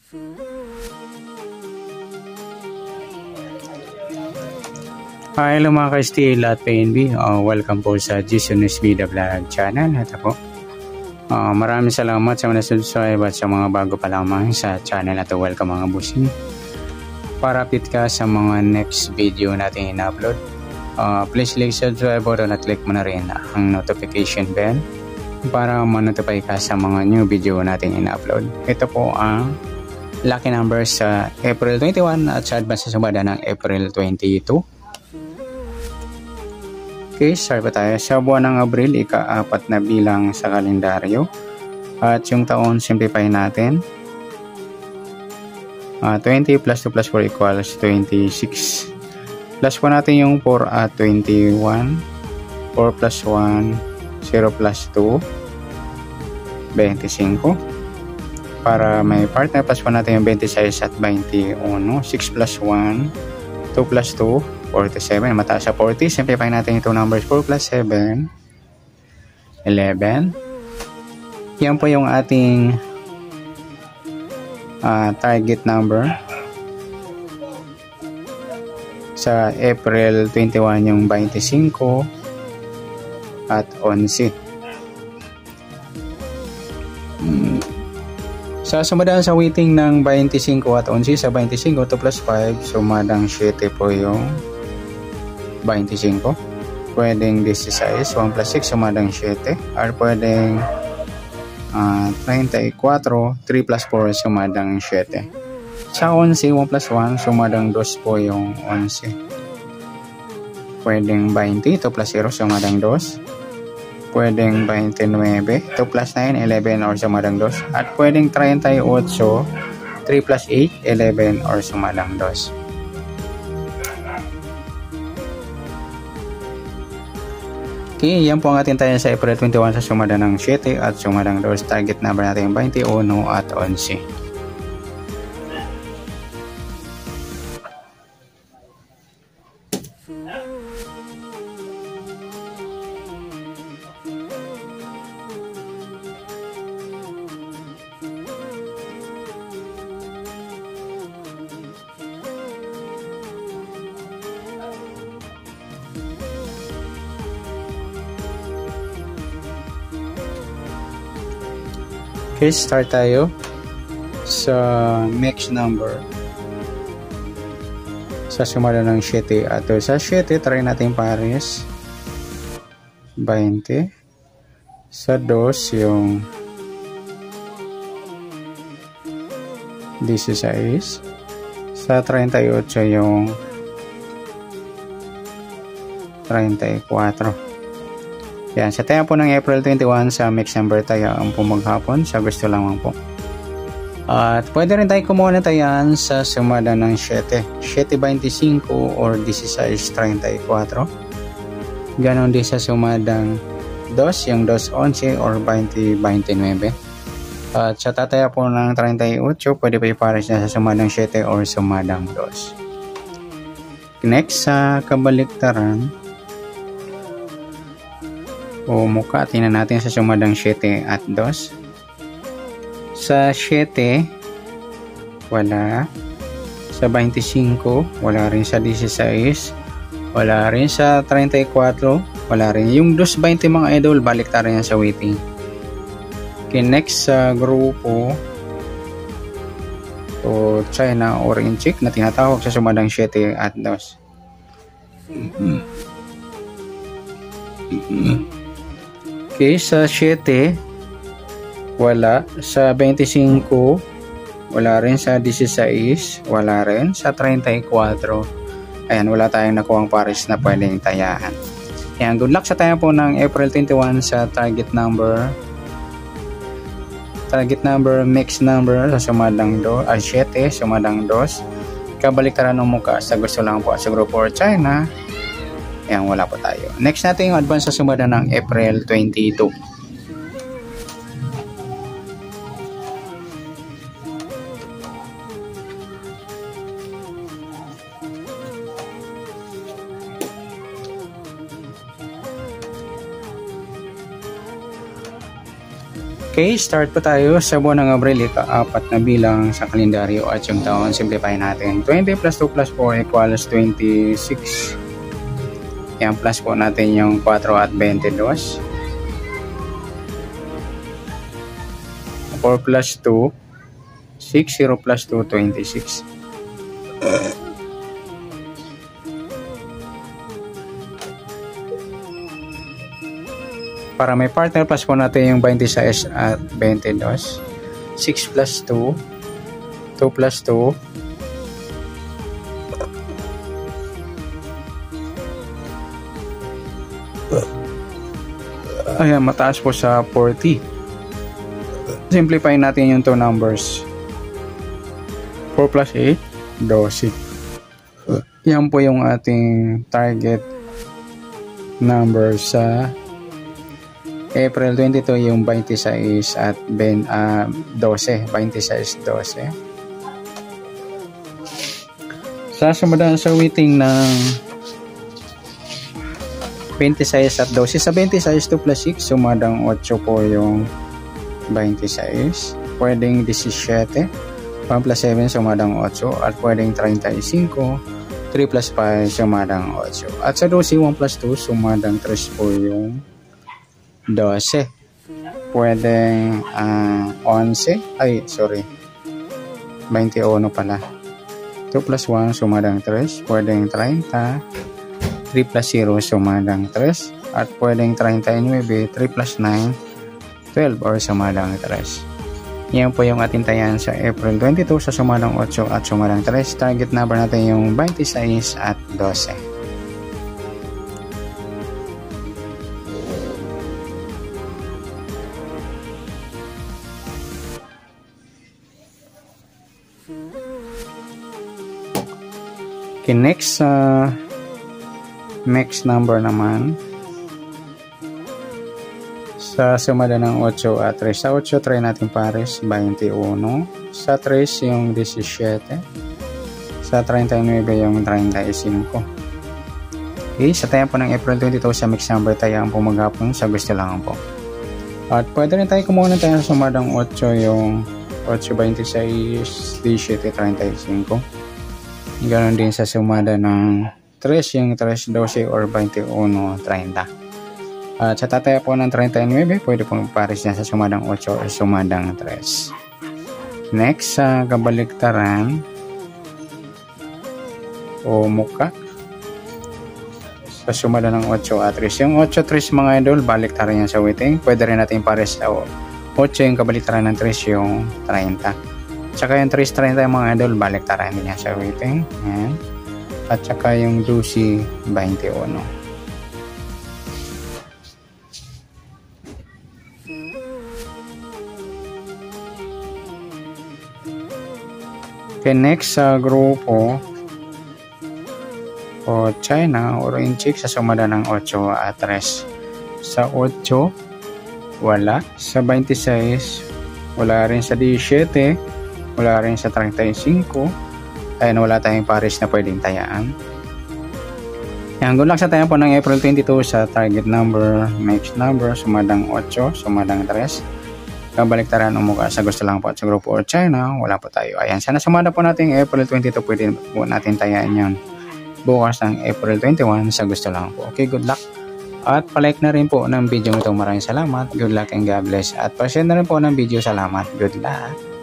Hello mga ka-STL at PNB, welcome po sa Jisun's Vida Vlog channel. Ito po, maraming salamat sa mga subscribe at sa mga bago pa lamang sa channel na to. Welcome mga busing. Para update ka sa mga next video natin in-upload, please click subscribe button at click mo na rin ang notification bell para ma-notify ka sa mga new video natin in-upload. Ito po ang lucky numbers sa April 21 at sa advance sa sumada ng April 22. Okay, start pa tayo. Sa buwan ng Abril, ika-4 na bilang sa kalendaryo. At yung taon, simplify natin. 20 plus 2 plus 4 equals 26. Plus po natin yung 4 at 21. 4 plus 1, 0 plus 2, 25. Para may partner, plus po natin yung 26 at 21. 6 plus 1, 2 plus 2, 47, mataas sa 40. Simplify natin itong numbers. 4 plus 7, 11. Yan po yung ating target number sa April 21, yung 25 at 11. Sa sumadaan sa weighting ng 25 at 11, sa 25, 2 plus 5, sumadang 7 po yung 25. Pwedeng 16, 1 plus 6, sumadang 7. Or pwedeng 34, 3 plus 4, sumadang 7. Sa 11, 1 plus 1, sumadang 2 po yung 11. Pwedeng 20, 2 plus 0, sumadang 2. Pwedeng 29, 2 plus 9, 11 or sumadang 2. At pwedeng 38, 3 plus 8, 11 or sumadang 2. Okay, yan po ang ating tayo sa April 21 sa sumada ng 7 at sumadang 2. Target number natin 21 at 11. Okay, start tayo sa next number sa sumada ng 7 at sa 7 try natin pares 20, sa 2 yung 16, sa 38 yung 34. Yan, sa tayo po ng April 21 sa mix number tayo ang pumaghapon sa gusto lamang po. At pwede rin tayo kumuha na tayan sa sumada ng 7, 7.25 or 16.34. Ganon din sa sumadang 2, yung 2.11 or 20.29. At sa tataya po ng 38, pwede pa ipares na sa sumadang 7 or sumadang 2. Next, sa kabaliktaran o mukha, tingnan natin sa sumadang 7 at 2. Sa 7 wala, sa 25 wala rin, sa 16 wala rin, sa 34 wala rin. Yung 2.20 mga idol, balik tayo yan sa weighting. Okay, next sa grupo o China orange chick na tinatawag sa sumadang 7 at 2. Okay, sa 7 wala, sa 25 wala rin, sa 16 wala rin, sa 34 ayan, wala tayong nakuhang pares na pwedeng tayahan. Ayan, good luck sa tayo po ng April 21 sa target number mix number sa sumadang 7, sumadang 2. Kabaliktaran ng mukha sa gusto lang po sa grupo or China. Ayan, wala po tayo. Next natin yung advance sa sumada ng April 22. Okay, start po tayo sa buwan ng Abril, ika-4 na bilang sa kalendaryo at yung taon. Simplify natin. 20 plus 2 plus 4 equals 26. Yan, plus po natin yung 4 at 22. 4 plus 2, 6, 0 plus 2, 26. Para may partner, plus po natin yung 26 at 22. 6 plus 2, 2 plus 2, ayan, mataas po sa 40. Simplify natin yung 2 numbers. 4 plus 8, 12. Yan po yung ating target number sa April 22, yung 26 at 12. 26, 12. Sa sumunod sa waiting ng 26 at 12. Sa 26, 2 plus 6, sumadang 8 po yung 26. Pwedeng 17. 1 plus 7, sumadang 8. At pwedeng 35. 3 plus 5, sumadang 8. At sa 12, 1 plus 2, sumadang 3 po yung 12. Pwedeng 11. Ay, sorry. 21 pala. 2 plus 1, sumadang 3. Pwedeng 30. 3 plus 0, sumadang 3. At pwedeng 39, 3 plus 9, 12 or sumadang 3. Yan po yung ating tayan sa April 22 sa sumadang 8 at sumadang 3. Target number natin yung 26 at 12. Okay, next number naman sa sumada ng 8 at 3. Sa 8, try natin pares 21. Sa 3 yung 17. Sa 39 yung 35. Okay, sa tayan po ng April 22 sa mixed number, tayaan po maghapon sa gusto lang po. At pwede rin tayo kumuha tayo sa sumadang 8 yung 8, 26, 17, 35. Ganon din sa sumada ng 3 yung 3, 12 or 21, 30. At sa tataya po ng 39, pwede pong pares niya sa sumadang 8 or sumadang 3. Next, sa kabaliktaran o muka sa sumada ng 8 at 3. Yung 8, 3 mga idol, baliktaran yan sa waiting. Pwede rin natin pares sa 8 yung kabaliktaran ng 3 yung 30. Tsaka yung 3, 30 mga idol, baliktaran din yan sa waiting. Yan. At saka yung 12, 21. Okay, next sa grupo o China or Inchik sa sumada ng 8 at 3. Sa 8, wala. Sa 26, wala rin. Sa 17, wala rin. Sa 35, ayun, wala tayong pares na pwedeng tayaan. Yan, good luck sa tayan po ng April 22 sa target number, mixed number, sumadang 8, sumadang 3. Kabaliktaran o mukha sa gusto lang po at sa grupo or China, wala po tayo. Ayan, sana sumada po natin April 22, pwede po natin tayaan yun. Bukas ng April 21 sa gusto lang po. Okay, good luck. At palike na rin po ng video ito. Maraming salamat. Good luck and God bless. At pa-share na rin po ng video. Salamat. Good luck.